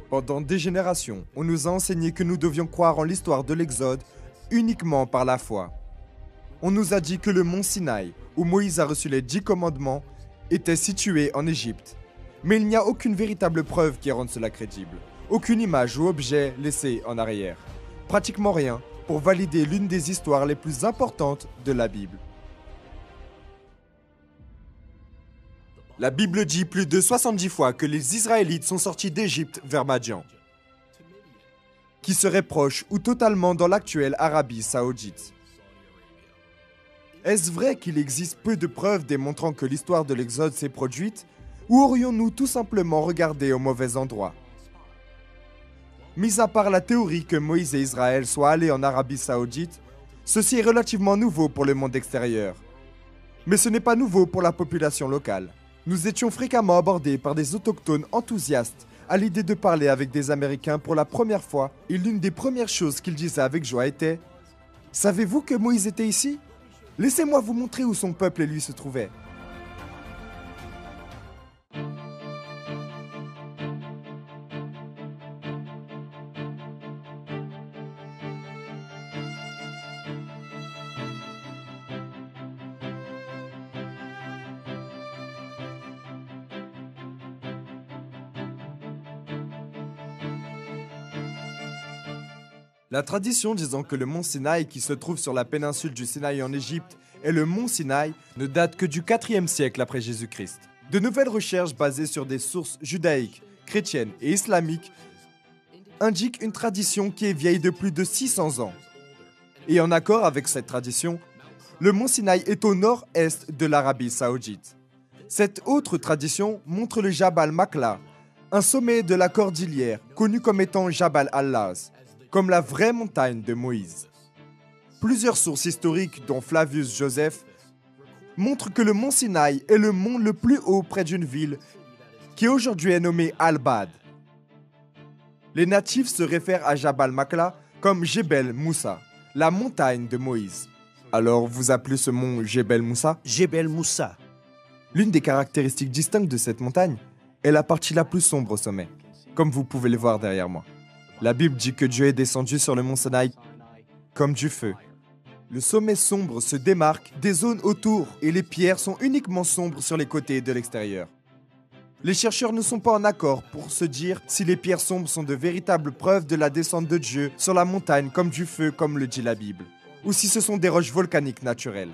Pendant des générations, on nous a enseigné que nous devions croire en l'histoire de l'Exode uniquement par la foi. On nous a dit que le mont Sinaï, où Moïse a reçu les 10 commandements, était situé en Égypte. Mais il n'y a aucune véritable preuve qui rende cela crédible. Aucune image ou objet laissé en arrière. Pratiquement rien pour valider l'une des histoires les plus importantes de la Bible. La Bible dit plus de 70 fois que les Israélites sont sortis d'Égypte vers Madian, qui serait proche ou totalement dans l'actuelle Arabie Saoudite. Est-ce vrai qu'il existe peu de preuves démontrant que l'histoire de l'Exode s'est produite, ou aurions-nous tout simplement regardé au mauvais endroit? Mis à part la théorie que Moïse et Israël soient allés en Arabie Saoudite, ceci est relativement nouveau pour le monde extérieur. Mais ce n'est pas nouveau pour la population locale. Nous étions fréquemment abordés par des autochtones enthousiastes à l'idée de parler avec des Américains pour la première fois, et l'une des premières choses qu'ils disaient avec joie était « Savez-vous que Moïse était ici? Laissez-moi vous montrer où son peuple et lui se trouvaient. » La tradition disant que le mont Sinaï qui se trouve sur la péninsule du Sinaï en Égypte est le mont Sinaï ne date que du IVe siècle après Jésus-Christ. De nouvelles recherches basées sur des sources judaïques, chrétiennes et islamiques indiquent une tradition qui est vieille de plus de 600 ans. Et en accord avec cette tradition, le mont Sinaï est au nord-est de l'Arabie Saoudite. Cette autre tradition montre le Jabal Makla, un sommet de la cordillère connu comme étant Jabal al-Laz, comme la vraie montagne de Moïse. Plusieurs sources historiques, dont Flavius Joseph, montrent que le mont Sinaï est le mont le plus haut près d'une ville qui aujourd'hui est nommée Al-Bad. Les natifs se réfèrent à Jabal Makla comme Jebel Moussa, la montagne de Moïse. Alors vous appelez ce mont Jebel Moussa? Jebel Moussa. L'une des caractéristiques distinctes de cette montagne est la partie la plus sombre au sommet, comme vous pouvez le voir derrière moi. La Bible dit que Dieu est descendu sur le mont Sinaï comme du feu. Le sommet sombre se démarque des zones autour et les pierres sont uniquement sombres sur les côtés et de l'extérieur. Les chercheurs ne sont pas en accord pour se dire si les pierres sombres sont de véritables preuves de la descente de Dieu sur la montagne comme du feu, comme le dit la Bible, ou si ce sont des roches volcaniques naturelles.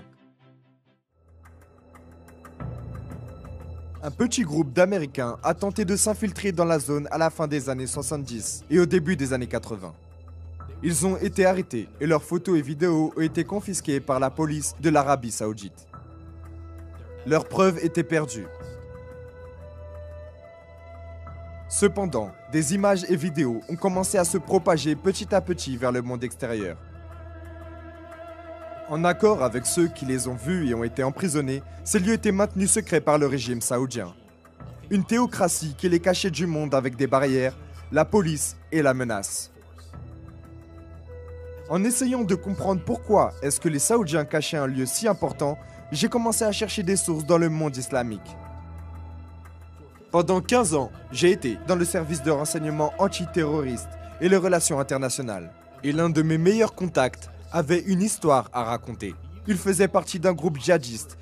Un petit groupe d'Américains a tenté de s'infiltrer dans la zone à la fin des années 70 et au début des années 80. Ils ont été arrêtés et leurs photos et vidéos ont été confisquées par la police de l'Arabie Saoudite. Leurs preuves étaient perdues. Cependant, des images et vidéos ont commencé à se propager petit à petit vers le monde extérieur. En accord avec ceux qui les ont vus et ont été emprisonnés, ces lieux étaient maintenus secrets par le régime saoudien. Une théocratie qui les cachait du monde avec des barrières, la police et la menace. En essayant de comprendre pourquoi est-ce que les Saoudiens cachaient un lieu si important, j'ai commencé à chercher des sources dans le monde islamique. Pendant 15 ans, j'ai été dans le service de renseignement antiterroriste et les relations internationales. Et l'un de mes meilleurs contacts avait une histoire à raconter. Il faisait partie d'un groupe djihadiste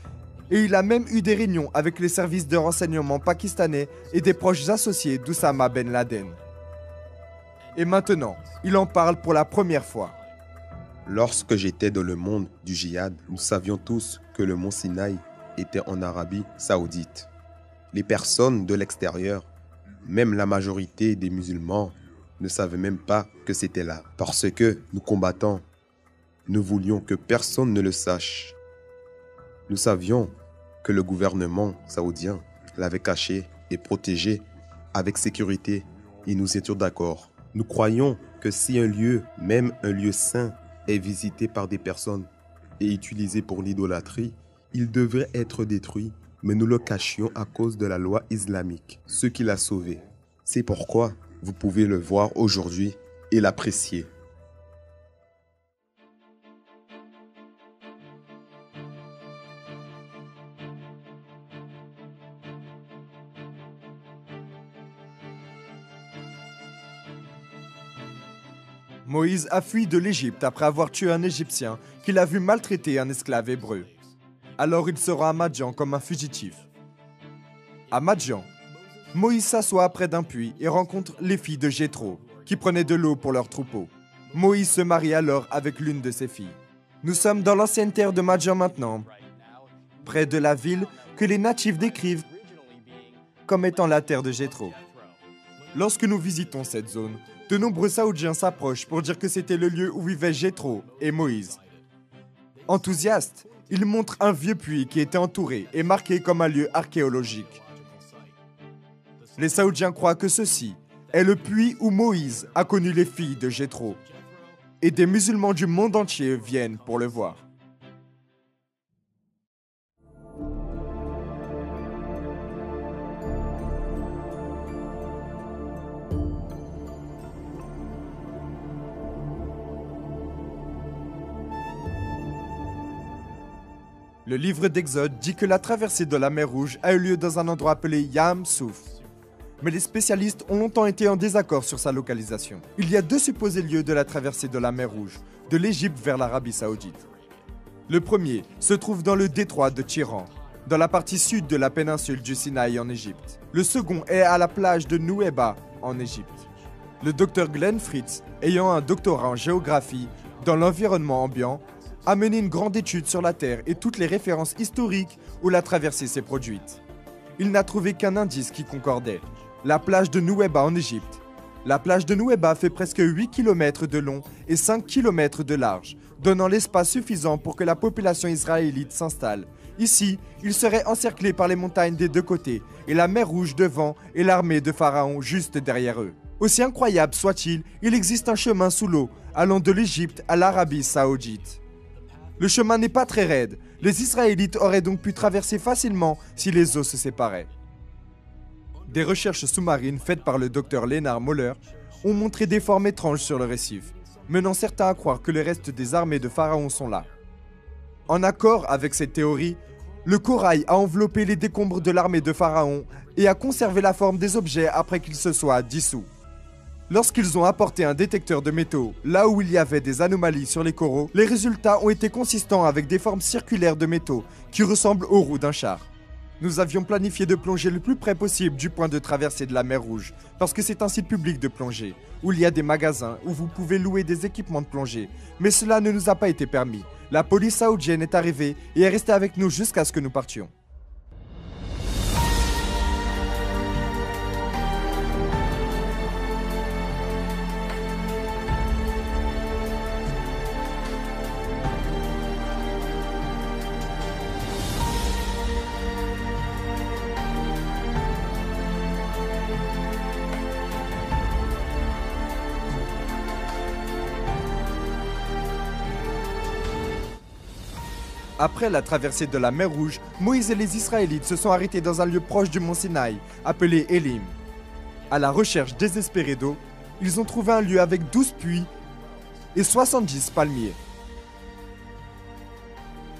et il a même eu des réunions avec les services de renseignement pakistanais et des proches associés d'Oussama Ben Laden. Et maintenant, il en parle pour la première fois. Lorsque j'étais dans le monde du djihad, nous savions tous que le mont Sinaï était en Arabie Saoudite. Les personnes de l'extérieur, même la majorité des musulmans, ne savaient même pas que c'était là. Parce que nous combattants, nous voulions que personne ne le sache. Nous savions que le gouvernement saoudien l'avait caché et protégé avec sécurité et nous étions d'accord. Nous croyions que si un lieu, même un lieu saint, est visité par des personnes et utilisé pour l'idolâtrie, il devrait être détruit, mais nous le cachions à cause de la loi islamique, ce qui l'a sauvé. C'est pourquoi vous pouvez le voir aujourd'hui et l'apprécier. Moïse a fui de l'Égypte après avoir tué un Égyptien qu'il a vu maltraiter un esclave hébreu. Alors il se rend à Madian comme un fugitif. À Madian, Moïse s'assoit près d'un puits et rencontre les filles de Jéthro, qui prenaient de l'eau pour leur troupeau. Moïse se marie alors avec l'une de ses filles. Nous sommes dans l'ancienne terre de Madian maintenant, près de la ville que les natifs décrivent comme étant la terre de Jéthro. Lorsque nous visitons cette zone, de nombreux Saoudiens s'approchent pour dire que c'était le lieu où vivaient Jéthro et Moïse. Enthousiastes, ils montrent un vieux puits qui était entouré et marqué comme un lieu archéologique. Les Saoudiens croient que ceci est le puits où Moïse a connu les filles de Jéthro. Et des musulmans du monde entier viennent pour le voir. Le livre d'Exode dit que la traversée de la mer Rouge a eu lieu dans un endroit appelé Yam Souf. Mais les spécialistes ont longtemps été en désaccord sur sa localisation. Il y a deux supposés lieux de la traversée de la mer Rouge, de l'Égypte vers l'Arabie Saoudite. Le premier se trouve dans le détroit de Tiran, dans la partie sud de la péninsule du Sinaï en Égypte. Le second est à la plage de Nouéba en Égypte. Le docteur Glenn Fritz, ayant un doctorat en géographie dans l'environnement ambiant, a mené une grande étude sur la Terre et toutes les références historiques où la traversée s'est produite. Il n'a trouvé qu'un indice qui concordait, la plage de Nouéba en Égypte. La plage de Nouéba fait presque 8 km de long et 5 km de large, donnant l'espace suffisant pour que la population israélite s'installe. Ici, ils seraient encerclés par les montagnes des deux côtés et la mer Rouge devant et l'armée de Pharaon juste derrière eux. Aussi incroyable soit-il, il existe un chemin sous l'eau allant de l'Égypte à l'Arabie Saoudite. Le chemin n'est pas très raide, les Israélites auraient donc pu traverser facilement si les eaux se séparaient. Des recherches sous-marines faites par le docteur Lennart Möller ont montré des formes étranges sur le récif, menant certains à croire que les restes des armées de Pharaon sont là. En accord avec cette théorie, le corail a enveloppé les décombres de l'armée de Pharaon et a conservé la forme des objets après qu'ils se soient dissous. Lorsqu'ils ont apporté un détecteur de métaux là où il y avait des anomalies sur les coraux, les résultats ont été consistants avec des formes circulaires de métaux qui ressemblent aux roues d'un char. Nous avions planifié de plonger le plus près possible du point de traversée de la mer Rouge, parce que c'est un site public de plongée, où il y a des magasins où vous pouvez louer des équipements de plongée. Mais cela ne nous a pas été permis. La police saoudienne est arrivée et est restée avec nous jusqu'à ce que nous partions. Après la traversée de la mer Rouge, Moïse et les Israélites se sont arrêtés dans un lieu proche du mont Sinaï, appelé Elim. À la recherche désespérée d'eau, ils ont trouvé un lieu avec 12 puits et 70 palmiers.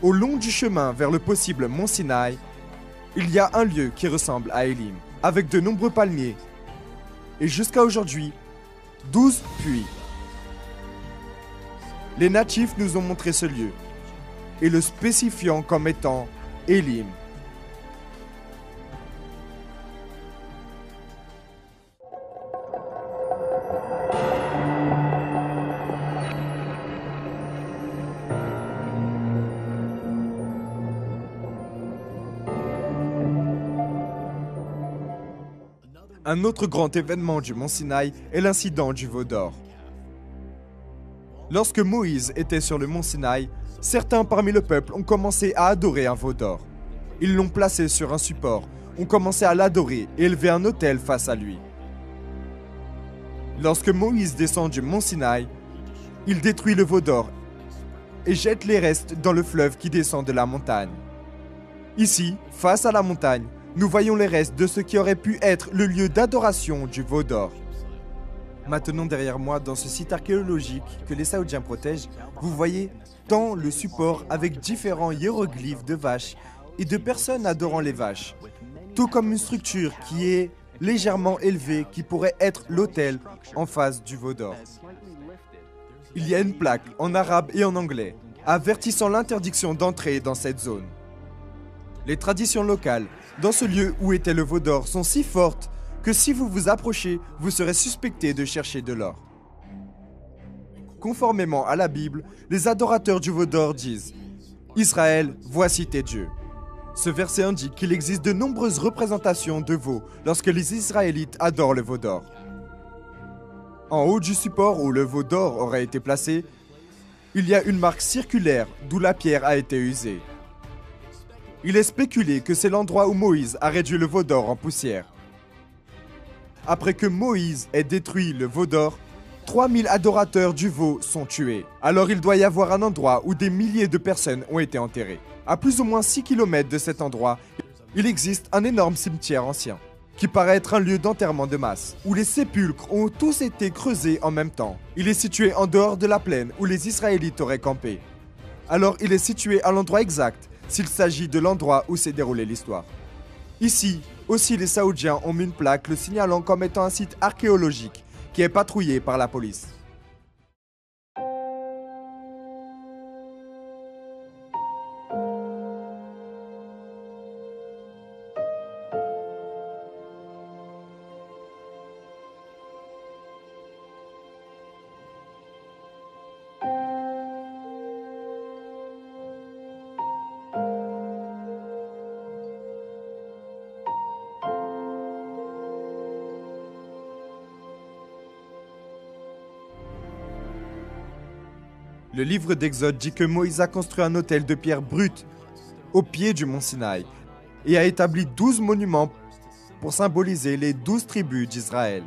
Au long du chemin vers le possible mont Sinaï, il y a un lieu qui ressemble à Elim, avec de nombreux palmiers. Et jusqu'à aujourd'hui, 12 puits. Les natifs nous ont montré ce lieu, et le spécifiant comme étant Elim. Un autre grand événement du mont Sinaï est l'incident du veau d'or. Lorsque Moïse était sur le mont Sinaï, certains parmi le peuple ont commencé à adorer un veau d'or. Ils l'ont placé sur un support, ont commencé à l'adorer et élevé un autel face à lui. Lorsque Moïse descend du mont Sinaï, il détruit le veau d'or et jette les restes dans le fleuve qui descend de la montagne. Ici, face à la montagne, nous voyons les restes de ce qui aurait pu être le lieu d'adoration du veau d'or. Maintenant derrière moi, dans ce site archéologique que les Saoudiens protègent, vous voyez tant le support avec différents hiéroglyphes de vaches et de personnes adorant les vaches, tout comme une structure qui est légèrement élevée qui pourrait être l'autel en face du veau d'or. Il y a une plaque en arabe et en anglais, avertissant l'interdiction d'entrer dans cette zone. Les traditions locales, dans ce lieu où était le veau d'or, sont si fortes que si vous vous approchez, vous serez suspecté de chercher de l'or. Conformément à la Bible, les adorateurs du veau d'or disent « Israël, voici tes dieux ». Ce verset indique qu'il existe de nombreuses représentations de veaux lorsque les Israélites adorent le veau d'or. En haut du support où le veau d'or aurait été placé, il y a une marque circulaire d'où la pierre a été usée. Il est spéculé que c'est l'endroit où Moïse a réduit le veau d'or en poussière. Après que Moïse ait détruit le veau d'or, 3000 adorateurs du veau sont tués. Alors il doit y avoir un endroit où des milliers de personnes ont été enterrées. À plus ou moins 6 km de cet endroit, il existe un énorme cimetière ancien, qui paraît être un lieu d'enterrement de masse, où les sépulcres ont tous été creusés en même temps. Il est situé en dehors de la plaine où les Israélites auraient campé. Alors il est situé à l'endroit exact, s'il s'agit de l'endroit où s'est déroulée l'histoire. Ici, aussi les Saoudiens ont mis une plaque le signalant comme étant un site archéologique qui est patrouillé par la police. Le livre d'Exode dit que Moïse a construit un autel de pierre brute au pied du mont Sinaï et a établi 12 monuments pour symboliser les 12 tribus d'Israël.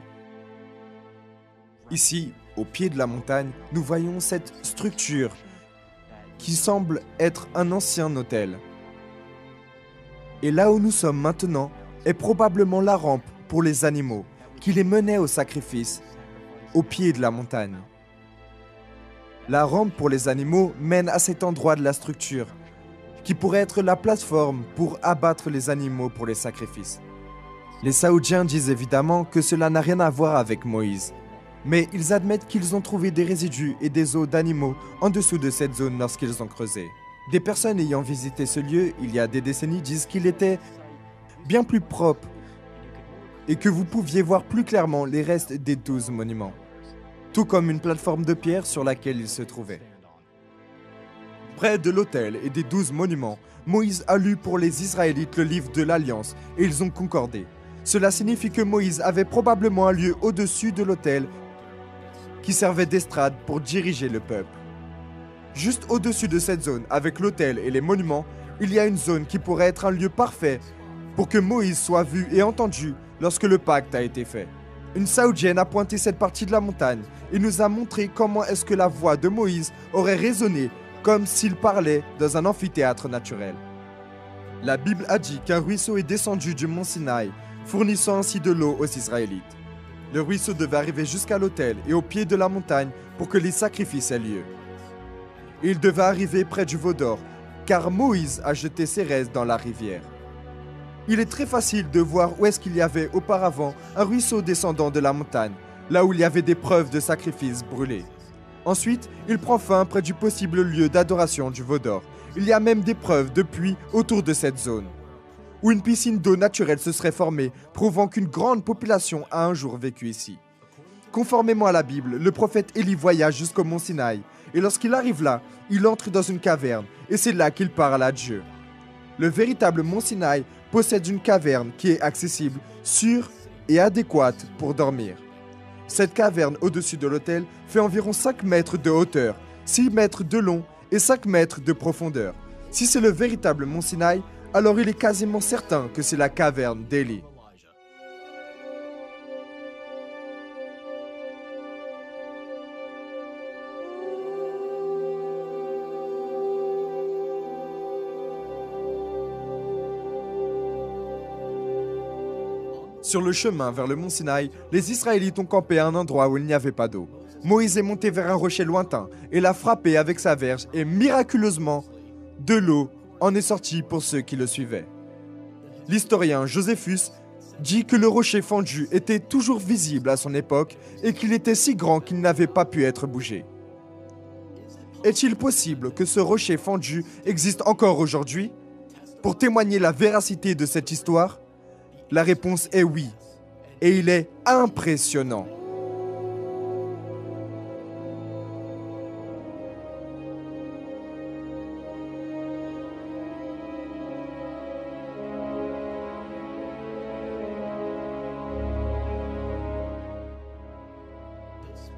Ici, au pied de la montagne, nous voyons cette structure qui semble être un ancien autel. Et là où nous sommes maintenant est probablement la rampe pour les animaux qui les menait au sacrifice au pied de la montagne. La rampe pour les animaux mène à cet endroit de la structure, qui pourrait être la plateforme pour abattre les animaux pour les sacrifices. Les Saoudiens disent évidemment que cela n'a rien à voir avec Moïse, mais ils admettent qu'ils ont trouvé des résidus et des os d'animaux en dessous de cette zone lorsqu'ils ont creusé. Des personnes ayant visité ce lieu il y a des décennies disent qu'il était bien plus propre et que vous pouviez voir plus clairement les restes des 12 monuments, tout comme une plateforme de pierre sur laquelle il se trouvait. Près de l'autel et des 12 monuments, Moïse a lu pour les Israélites le livre de l'Alliance et ils ont concordé. Cela signifie que Moïse avait probablement un lieu au-dessus de l'autel qui servait d'estrade pour diriger le peuple. Juste au-dessus de cette zone, avec l'autel et les monuments, il y a une zone qui pourrait être un lieu parfait pour que Moïse soit vu et entendu lorsque le pacte a été fait. Une Saoudienne a pointé cette partie de la montagne et nous a montré comment est-ce que la voix de Moïse aurait résonné comme s'il parlait dans un amphithéâtre naturel. La Bible a dit qu'un ruisseau est descendu du mont Sinaï, fournissant ainsi de l'eau aux Israélites. Le ruisseau devait arriver jusqu'à l'autel et au pied de la montagne pour que les sacrifices aient lieu. Il devait arriver près du veau d'or, car Moïse a jeté ses restes dans la rivière. Il est très facile de voir où est-ce qu'il y avait auparavant un ruisseau descendant de la montagne, là où il y avait des preuves de sacrifices brûlés. Ensuite, il prend fin près du possible lieu d'adoration du veau d'or. Il y a même des preuves de puits autour de cette zone, où une piscine d'eau naturelle se serait formée, prouvant qu'une grande population a un jour vécu ici. Conformément à la Bible, le prophète Élie voyage jusqu'au mont Sinaï, et lorsqu'il arrive là, il entre dans une caverne, et c'est là qu'il parle à Dieu. Le véritable mont Sinaï possède une caverne qui est accessible, sûre et adéquate pour dormir. Cette caverne au-dessus de l'autel fait environ 5 mètres de hauteur, 6 mètres de long et 5 mètres de profondeur. Si c'est le véritable mont Sinaï, alors il est quasiment certain que c'est la caverne d'Élie. Sur le chemin vers le mont Sinaï, les Israélites ont campé à un endroit où il n'y avait pas d'eau. Moïse est monté vers un rocher lointain et l'a frappé avec sa verge et miraculeusement, de l'eau en est sortie pour ceux qui le suivaient. L'historien Joséphus dit que le rocher fendu était toujours visible à son époque et qu'il était si grand qu'il n'avait pas pu être bougé. Est-il possible que ce rocher fendu existe encore aujourd'hui? Pour témoigner la véracité de cette histoire, la réponse est oui. Et il est impressionnant.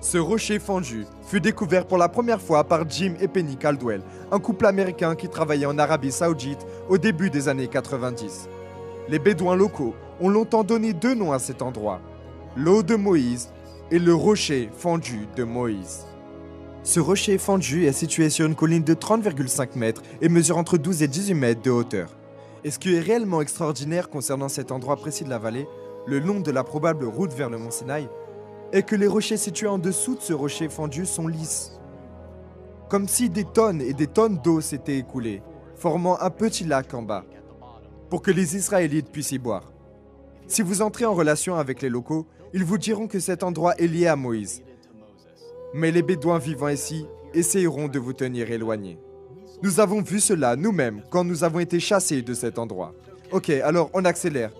Ce rocher fendu fut découvert pour la première fois par Jim et Penny Caldwell, un couple américain qui travaillait en Arabie Saoudite au début des années 90. Les Bédouins locaux ont longtemps donné deux noms à cet endroit, l'eau de Moïse et le rocher fendu de Moïse. Ce rocher fendu est situé sur une colline de 30,5 mètres et mesure entre 12 et 18 mètres de hauteur. Et ce qui est réellement extraordinaire concernant cet endroit précis de la vallée, le long de la probable route vers le mont Sinaï, est que les rochers situés en dessous de ce rocher fendu sont lisses. Comme si des tonnes et des tonnes d'eau s'étaient écoulées, formant un petit lac en bas, pour que les Israélites puissent y boire. Si vous entrez en relation avec les locaux, ils vous diront que cet endroit est lié à Moïse. Mais les Bédouins vivant ici essayeront de vous tenir éloignés. Nous avons vu cela nous-mêmes quand nous avons été chassés de cet endroit. Ok, alors on accélère.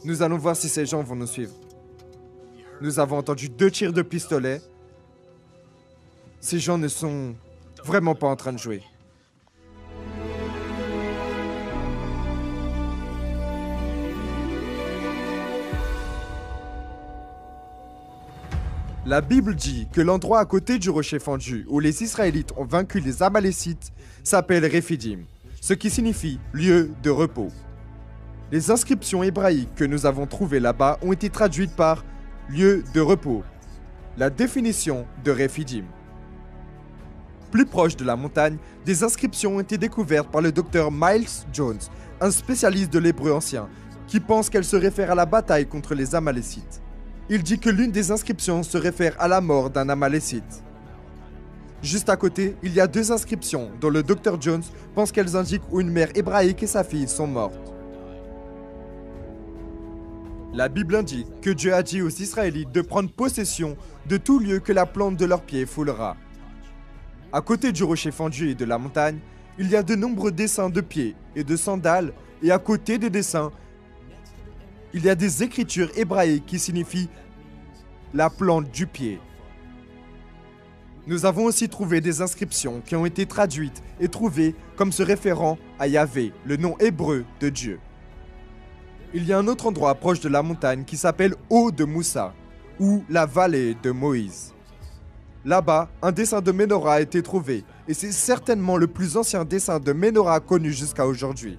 Nous allons voir si ces gens vont nous suivre. Nous avons entendu 2 tirs de pistolet. Ces gens ne sont vraiment pas en train de jouer. La Bible dit que l'endroit à côté du rocher fendu où les Israélites ont vaincu les Amalécites s'appelle Rephidim, ce qui signifie lieu de repos. Les inscriptions hébraïques que nous avons trouvées là-bas ont été traduites par lieu de repos, la définition de Rephidim. Plus proche de la montagne, des inscriptions ont été découvertes par le docteur Miles Jones, un spécialiste de l'hébreu ancien, qui pense qu'elles se réfèrent à la bataille contre les Amalécites. Il dit que l'une des inscriptions se réfère à la mort d'un Amalécite. Juste à côté, il y a 2 inscriptions dont le docteur Jones pense qu'elles indiquent où une mère hébraïque et sa fille sont mortes. La Bible indique que Dieu a dit aux Israélites de prendre possession de tout lieu que la plante de leurs pieds foulera. À côté du rocher fendu et de la montagne, il y a de nombreux dessins de pieds et de sandales, et à côté des dessins, il y a des écritures hébraïques qui signifient la plante du pied. Nous avons aussi trouvé des inscriptions qui ont été traduites et trouvées comme se référant à Yahvé, le nom hébreu de Dieu. Il y a un autre endroit proche de la montagne qui s'appelle Eau de Moussa, ou la vallée de Moïse. Là-bas, un dessin de Ménorah a été trouvé, et c'est certainement le plus ancien dessin de Ménorah connu jusqu'à aujourd'hui.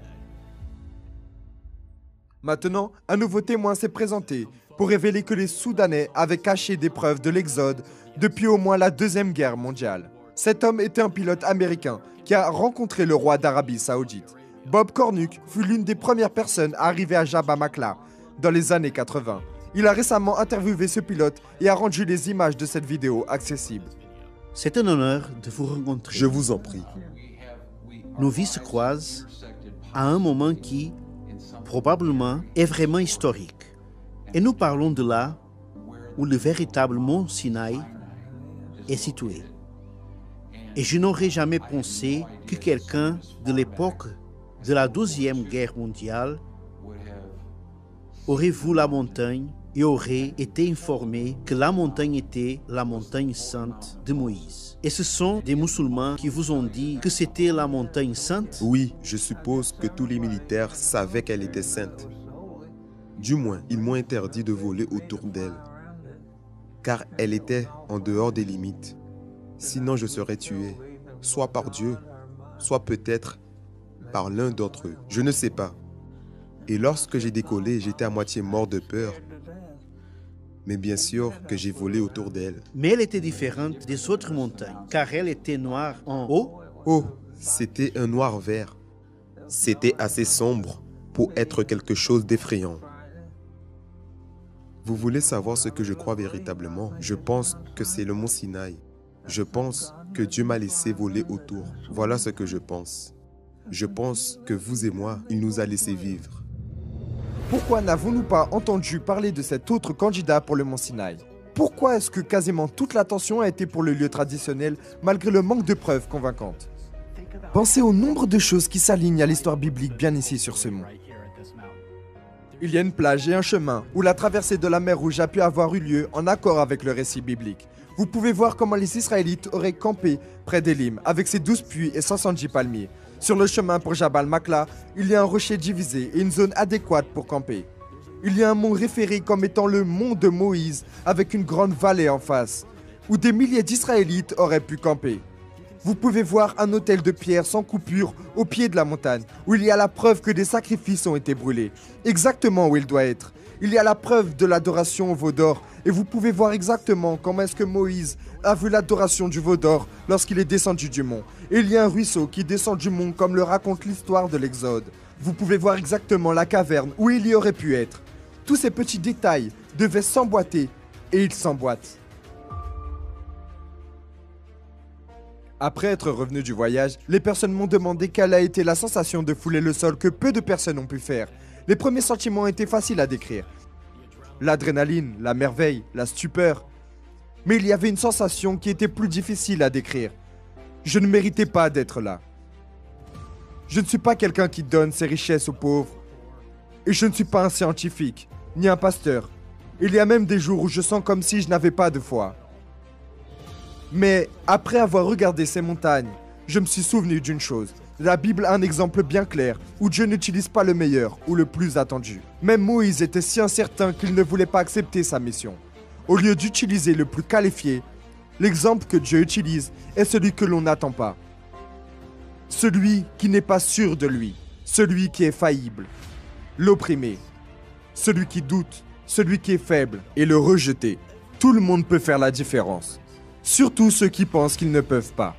Maintenant, un nouveau témoin s'est présenté pour révéler que les Soudanais avaient caché des preuves de l'Exode depuis au moins la Deuxième Guerre mondiale. Cet homme était un pilote américain qui a rencontré le roi d'Arabie Saoudite. Bob Cornuke fut l'une des premières personnes à arriver à Jabba Makla dans les années 80. Il a récemment interviewé ce pilote et a rendu les images de cette vidéo accessibles. C'est un honneur de vous rencontrer. Je vous en prie. Nos vies se croisent à un moment qui, probablement, est vraiment historique. Et nous parlons de là où le véritable mont Sinaï est situé. Et je n'aurais jamais pensé que quelqu'un de l'époque de la Deuxième Guerre mondiale aurait vu la montagne et aurait été informé que la montagne était la montagne sainte de Moïse. Et ce sont des musulmans qui vous ont dit que c'était la montagne sainte? Oui, je suppose que tous les militaires savaient qu'elle était sainte. Du moins, ils m'ont interdit de voler autour d'elle, car elle était en dehors des limites. Sinon, je serais tué, soit par Dieu, soit peut-être par l'un d'entre eux. Je ne sais pas. Et lorsque j'ai décollé, j'étais à moitié mort de peur. Mais bien sûr que j'ai volé autour d'elle. Mais elle était différente des autres montagnes, car elle était noire en haut. Oh, c'était un noir vert. C'était assez sombre pour être quelque chose d'effrayant. Vous voulez savoir ce que je crois véritablement? Je pense que c'est le mont Sinaï. Je pense que Dieu m'a laissé voler autour. Voilà ce que je pense. Je pense que vous et moi, il nous a laissé vivre. Pourquoi n'avons-nous pas entendu parler de cet autre candidat pour le mont Sinaï? pourquoi est-ce que quasiment toute l'attention a été pour le lieu traditionnel malgré le manque de preuves convaincantes? Pensez au nombre de choses qui s'alignent à l'histoire biblique bien ici sur ce mont. Il y a une plage et un chemin où la traversée de la mer Rouge a pu avoir eu lieu en accord avec le récit biblique. Vous pouvez voir comment les Israélites auraient campé près d'Élim avec ses 12 puits et 70 palmiers. Sur le chemin pour Jabal Makla, il y a un rocher divisé et une zone adéquate pour camper. Il y a un mont référé comme étant le mont de Moïse avec une grande vallée en face, où des milliers d'Israélites auraient pu camper. Vous pouvez voir un autel de pierre sans coupure au pied de la montagne, où il y a la preuve que des sacrifices ont été brûlés, exactement où il doit être. Il y a la preuve de l'adoration au veau d'or, et vous pouvez voir exactement comment est-ce que Moïse a vu l'adoration du veau d'or lorsqu'il est descendu du mont. Et il y a un ruisseau qui descend du mont comme le raconte l'histoire de l'Exode. Vous pouvez voir exactement la caverne où il y aurait pu être. Tous ces petits détails devaient s'emboîter, et ils s'emboîtent. Après être revenu du voyage, les personnes m'ont demandé quelle a été la sensation de fouler le sol que peu de personnes ont pu faire. Les premiers sentiments étaient faciles à décrire. L'adrénaline, la merveille, la stupeur. Mais il y avait une sensation qui était plus difficile à décrire. Je ne méritais pas d'être là. Je ne suis pas quelqu'un qui donne ses richesses aux pauvres. Et je ne suis pas un scientifique, ni un pasteur. Il y a même des jours où je sens comme si je n'avais pas de foi. Mais après avoir regardé ces montagnes, je me suis souvenu d'une chose. La Bible a un exemple bien clair où Dieu n'utilise pas le meilleur ou le plus attendu. Même Moïse était si incertain qu'il ne voulait pas accepter sa mission. Au lieu d'utiliser le plus qualifié, l'exemple que Dieu utilise est celui que l'on n'attend pas. Celui qui n'est pas sûr de lui, celui qui est faillible, l'opprimé, celui qui doute, celui qui est faible et le rejeté. Tout le monde peut faire la différence. Surtout ceux qui pensent qu'ils ne peuvent pas.